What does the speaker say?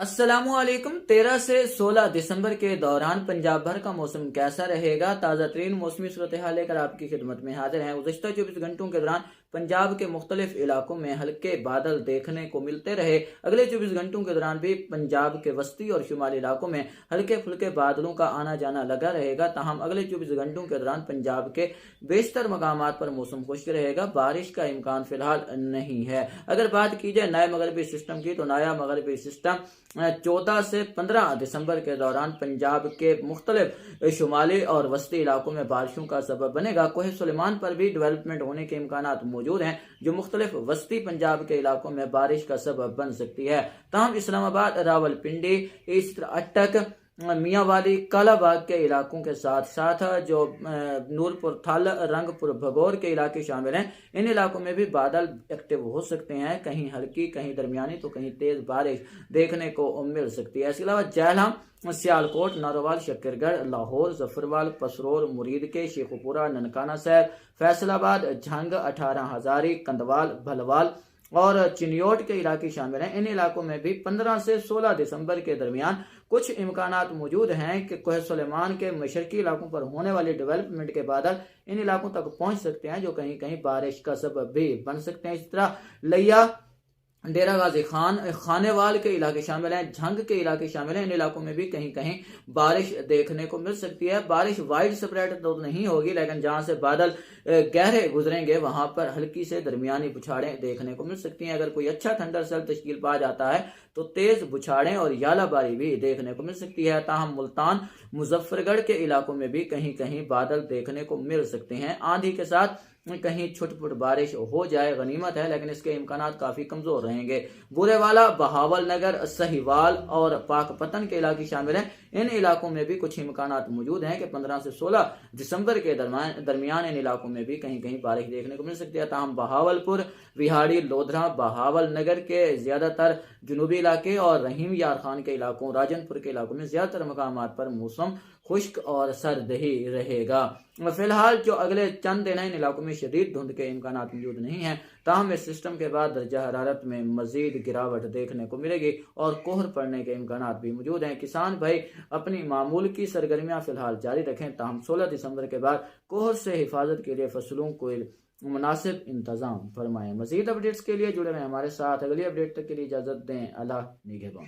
अस्सलामुअलैकुम। 13 से 16 दिसंबर के दौरान पंजाब भर का मौसम कैसा रहेगा? ताज़ा तरीन मौसमी सूरत हाल लेकर आपकी खिदमत में हाजिर हैं। गुज़श्ता 24 घंटों के दौरान पंजाब के मुख्तलिफ इलाकों में हल्के बादल देखने को मिलते रहे। अगले 24 घंटों के दौरान भी पंजाब के वस्ती और शुमाली इलाकों में हल्के फुल्के बादलों का आना जाना लगा रहेगा। ताहम अगले 24 घंटों के दौरान पंजाब के बेशतर मकामात पर मौसम खुश्क रहेगा। बारिश का इम्कान फिलहाल नहीं है। अगर बात की जाए नए मगरबी सिस्टम की, तो नया मगरबी सिस्टम 14 से 15 दिसंबर के दौरान पंजाब के मुख्तलिफ शुमाली और वस्ती इलाकों में बारिशों का सबब बनेगा। कोहे सुलेमान पर भी डेवलपमेंट होने के इम्कान मौजूद हैं, जो मुख्तलिफ वस्ती पंजाब के इलाकों में बारिश का सबब बन सकती है। तमाम इस्लामाबाद, रावलपिंडी, ईस्ट अटक, मियांवाली, कालाबाग के इलाकों के साथ साथ जो नूरपुर, थल, रंगपुर, भगौर के इलाके शामिल हैं, इन इलाकों में भी बादल एक्टिव हो सकते हैं। कहीं हल्की, कहीं दरमियानी, तो कहीं तेज बारिश देखने को मिल सकती है। इसके अलावा जैलम, सियालकोट, नारोवाल, शक्करगढ़, लाहौर, जफरवाल, पसरोर, मुरीद के, शेखुपुरा, ननकाना साहब, फैसलाबाद, झंग, 18 हजारी, कंदवाल, भलवाल और चिन्योट के इलाके शामिल हैं। इन इलाकों में भी 15 से 16 दिसंबर के दरमियान कुछ इम्कानात मौजूद हैं कि कोहे सुलेमान के मशरकी इलाकों पर होने वाली डेवलपमेंट के बादल इन इलाकों तक पहुंच सकते हैं, जो कहीं कहीं बारिश का सबब भी बन सकते हैं। इस तरह लिया, डेरा गाजी खान, खानेवाल के इलाके शामिल हैं, झंग के इलाके शामिल हैं। इन इलाकों में भी कहीं कहीं बारिश देखने को मिल सकती है। बारिश वाइड स्प्रेड तो नहीं होगी, लेकिन जहां से बादल गहरे गुजरेंगे वहां पर हल्की से दरमियानी बुछाड़ें देखने को मिल सकती हैं। अगर कोई अच्छा थंडर सेल तश्कील पा जाता है तो तेज बुछाड़ें और यालाबारी भी देखने को मिल सकती है। ताहम मुल्तान, मुजफ्फरगढ़ के इलाकों में भी कहीं कहीं बादल देखने को मिल सकते हैं। आंधी के साथ कहीं छुटपुट बारिश हो जाए गनीमत है, लेकिन इसके इम्कानात काफी कमजोर रहेंगे। बुरेवाला, बहावल नगर, सहीवाल और पाकपतन के इलाके शामिल हैं। इन इलाकों में भी कुछ इम्कानात मौजूद हैं कि 15 से 16 दिसंबर के दरमियान इन इलाकों में भी कहीं कहीं बारिश देखने को मिल सकती है। ताहम बहावलपुर, विहाड़ी, लोधरा, बहावल नगर के ज्यादातर जुनूबी इलाके और रहीम यार खान के इलाकों, राजनपुर के इलाकों में ज्यादातर मकामात पर मौसम खुश्क और सर्द ही रहेगा। फिलहाल जो अगले चंद दिन इन इलाकों में शदीद धुंध के इम्कान मौजूद नहीं है। ताहम इस सिस्टम के बाद दर्जा हरारत में मजीद गिरावट देखने को मिलेगी और कोहर पड़ने के इम्कान भी मौजूद हैं। किसान भाई अपनी मामूल की सरगर्मियां फिलहाल जारी रखें। ताहम 16 दिसंबर के बाद कोहर से हिफाजत के लिए फसलों को मुनासिब इंतजाम फरमाएं। मजीद अपडेट्स के लिए जुड़े रहें हमारे साथ। अगली अपडेट तक के लिए इजाजत दें। अल्लाह निगहबान।